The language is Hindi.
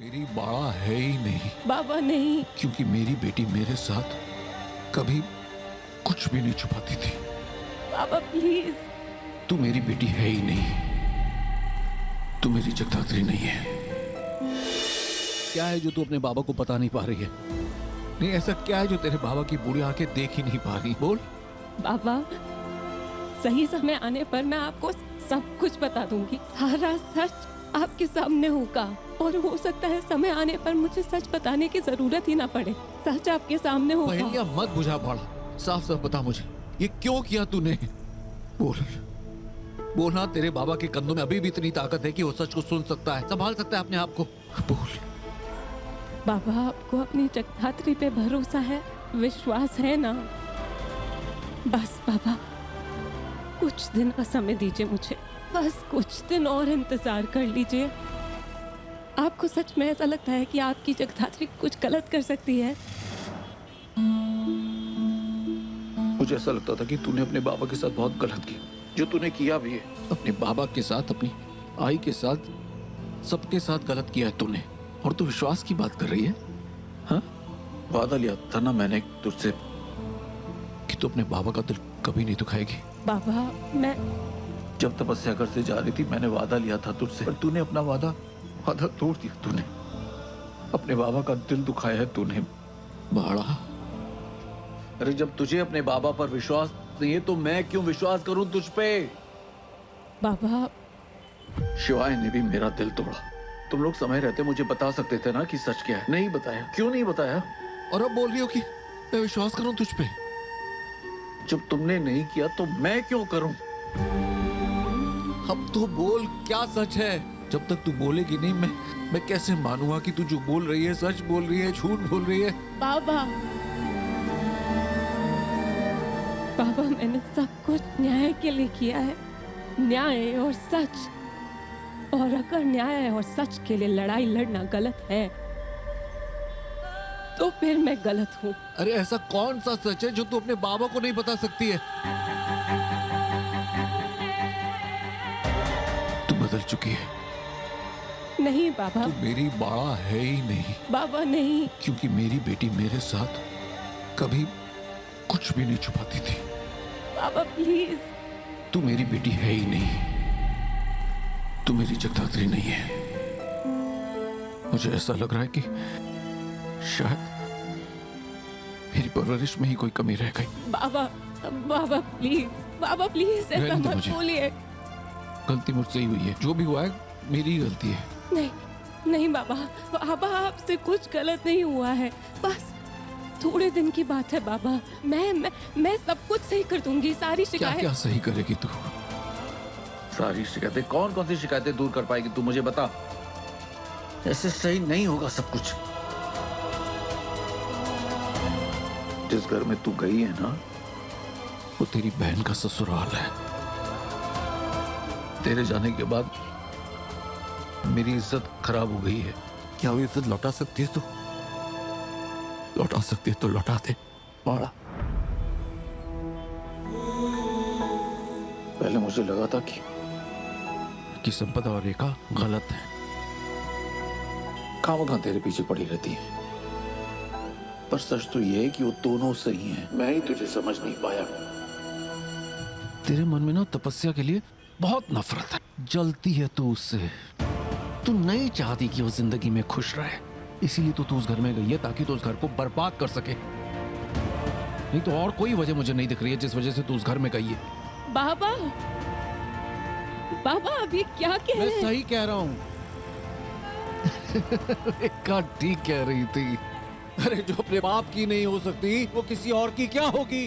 मेरी बाड़ा है ही नहीं। बाबा नहीं। क्योंकि मेरी बेटी मेरे साथ कभी कुछ भी नहीं छुपाती थी। बाबा प्लीज। तू मेरी बेटी है ही नहीं, तू मेरी जगदात्री नहीं है। क्या है जो तू अपने बाबा को बता नहीं पा रही है? नहीं, ऐसा क्या है जो तेरे बाबा की बूढ़ी आंखें देख ही नहीं पा रही? बोल। बाबा सही समय आने पर मैं आपको सब कुछ बता दूंगी। सारा सच आपके सामने होगा और हो सकता है समय आने पर मुझे सच बताने की जरूरत ही ना पड़े। सच आपके सामने होगा। पहेलियां मत बुझा बाड़ा, साफ साफ बता मुझे, ये क्यों किया तूने? बोल बोलना। तेरे बाबा के कंधों में अभी भी इतनी ताकत है कि वो सच को सुन सकता है, संभाल सकता है अपने आप को। बोल। बाबा आपको अपनी जगदात्री पे भरोसा है, विश्वास है ना? बस बाबा कुछ दिन का समय दीजिए मुझे, बस कुछ दिन और इंतजार कर लीजिए। आपको सच में ऐसा लगता है कि आपकी जगदात्री कुछ गलत कर सकती है? मुझे ऐसा लगता था कि तूने अपने बाबा के साथ बहुत गलत किया, जो तूने किया भी है। अपने बाबा के साथ, अपनी आई के साथ, सबके साथ गलत किया है तूने। और तू विश्वास की बात कर रही है? हाँ, वादा लिया था ना मैंने तुझसे कि तू अपने बाबा का दिल कभी नहीं दुखाएगी। बाबा मैं जब तपस्या घर से जा रही थी मैंने वादा लिया था तुझसे, पर तूने अपना वादा तोड़ दिया। तूने अपने बाबा का दिल दुखाया है तूने बाड़ा। अरे जब तुझे अपने बाबा पर विश्वास नहीं है तो मैं क्यों विश्वास करूं तुझ पे? बाबा शिवाय ने भी मेरा दिल तोड़ा। तुम लोग समय रहते मुझे बता सकते थे ना कि सच क्या है। नहीं बताया। क्यों नहीं बताया? और अब बोल रही हो कि मैं विश्वास करूं तुझ पे? जब तुमने नहीं किया तो मैं क्यों करूं? अब तो बोल, क्या सच है? जब तक तू बोलेगी नहीं मैं कैसे मानूंगा कि तू जो बोल रही है सच बोल रही है, झूठ बोल रही है? बाबा बाबा मैंने सब कुछ न्याय के लिए किया है, न्याय और सच। और अगर न्याय और सच के लिए लड़ाई लड़ना गलत है तो फिर मैं गलत हूँ। अरे ऐसा कौन सा सच है जो तू अपने बाबा को नहीं बता सकती है? तू बदल चुकी है। नहीं बाबा। तू मेरी बाड़ा है ही नहीं। बाबा नहीं। क्योंकि मेरी बेटी मेरे साथ कभी कुछ भी नहीं छुपाती थी। बाबा प्लीज। तू मेरी बेटी है ही नहीं, तू मेरी जगदात्री नहीं है। मुझे ऐसा लग रहा है कि शायद मेरी परवरिश में ही कोई कमी रह गई। बाबा बाबा प्लीज, बाबा प्लीज ऐसा मत बोलिए। गलती मुझसे ही हुई है, जो भी हुआ है मेरी ही गलती है। नहीं नहीं बाबा, बाबा आपसे कुछ गलत नहीं हुआ है, बस थोड़े दिन की बात है बाबा। मैं सब कुछ सही कर दूंगी। सारी शिकायत क्या सही करेगी तू? सारी शिकायतें? कौन कौन सी शिकायतें दूर कर पाएगी तू? मुझे बता। ऐसे सही नहीं होगा सब कुछ। जिस घर में तू गई है ना, वो तेरी बहन का ससुराल है। तेरे जाने के बाद मेरी इज्जत खराब हो गई है। क्या वो इज्जत लौटा सकती है तू? लौटा सकती है तो लौटा दे बाड़ा। पहले मुझे लगा था कि संपदा और रेखा गलत है, खामखा तेरे पीछे पड़ी रहती है। पर सच तो ये है कि वो दोनों सही हैं। मैं ही तुझे समझ नहीं पाया। तेरे मन में ना तपस्या के लिए बहुत नफरत है, जलती है तू उससे। तू नहीं चाहती कि वो जिंदगी में खुश रहे, इसीलिए तो उस घर में गई है ताकि तू उस घर को बर्बाद कर सके। नहीं तो और कोई वजह मुझे नहीं दिख रही है जिस वजह से तू उस घर में गई है। बाबा बाबा अभी क्या कह रहे हैं? मैं सही कह रहा हूँ। रेखा ठीक कह रही थी। अरे जो अपने बाप की नहीं हो सकती वो किसी और की क्या होगी?